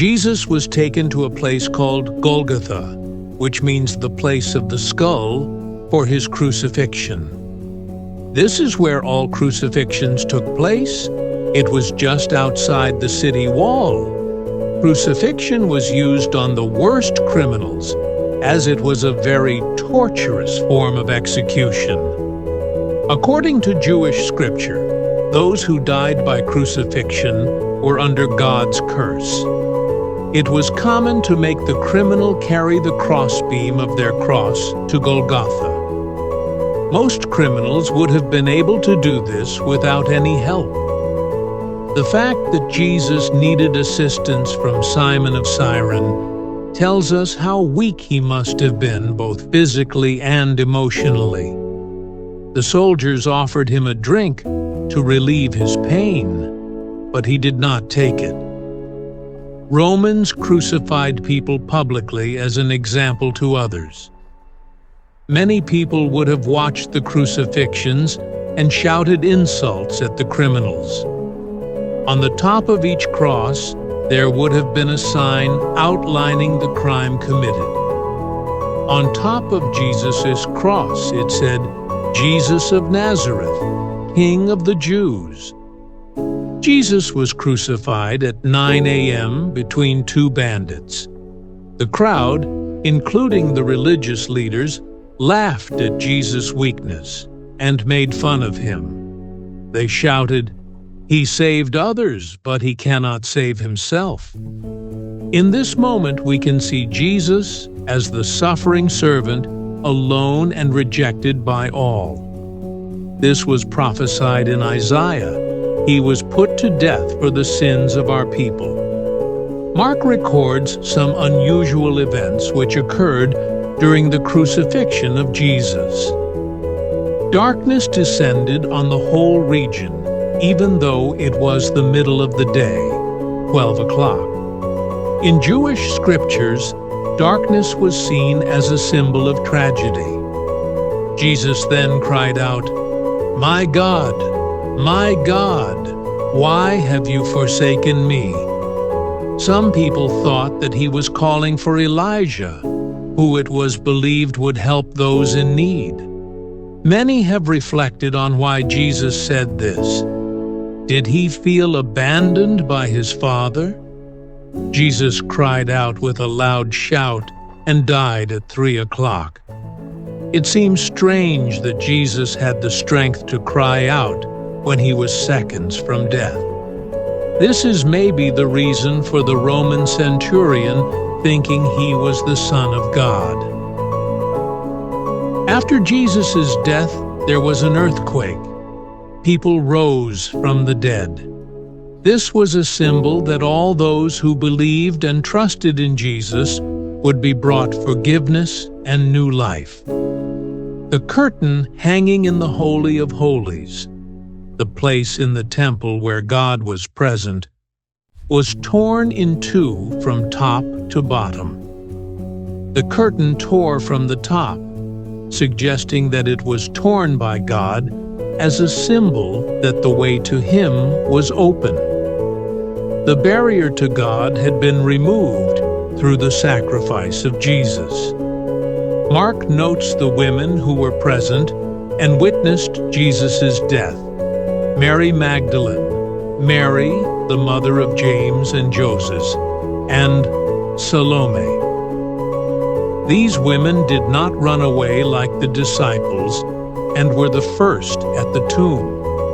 Jesus was taken to a place called Golgotha, which means the place of the skull, for his crucifixion. This is where all crucifixions took place. It was just outside the city wall. Crucifixion was used on the worst criminals, as it was a very torturous form of execution. According to Jewish scripture, those who died by crucifixion were under God's curse. It was common to make the criminal carry the crossbeam of their cross to Golgotha. Most criminals would have been able to do this without any help. The fact that Jesus needed assistance from Simon of Cyrene tells us how weak he must have been both physically and emotionally. The soldiers offered him a drink to relieve his pain, but he did not take it. Romans crucified people publicly as an example to others. Many people would have watched the crucifixions and shouted insults at the criminals. On the top of each cross, there would have been a sign outlining the crime committed. On top of Jesus' cross, it said, "Jesus of Nazareth, King of the Jews." Jesus was crucified at 9 a.m. between two bandits. The crowd, including the religious leaders, laughed at Jesus' weakness and made fun of him. They shouted, "He saved others, but he cannot save himself." In this moment, we can see Jesus as the suffering servant, alone and rejected by all. This was prophesied in Isaiah. He was put to death for the sins of our people. Mark records some unusual events which occurred during the crucifixion of Jesus. Darkness descended on the whole region, even though it was the middle of the day, 12 o'clock. In Jewish scriptures, darkness was seen as a symbol of tragedy. Jesus then cried out, "My God, my God, why have you forsaken me?" Some people thought that he was calling for Elijah, who it was believed would help those in need. Many have reflected on why Jesus said this. Did he feel abandoned by his Father? Jesus cried out with a loud shout and died at 3 o'clock. It seems strange that Jesus had the strength to cry out when he was seconds from death. This is maybe the reason for the Roman centurion thinking he was the Son of God. After Jesus' death, there was an earthquake. People rose from the dead. This was a symbol that all those who believed and trusted in Jesus would be brought forgiveness and new life. The curtain hanging in the Holy of Holies, the place in the temple where God was present, was torn in two from top to bottom. The curtain tore from the top, suggesting that it was torn by God as a symbol that the way to Him was open. The barrier to God had been removed through the sacrifice of Jesus. Mark notes the women who were present and witnessed Jesus' death: Mary Magdalene, Mary, the mother of James and Joseph, and Salome. These women did not run away like the disciples and were the first at the tomb.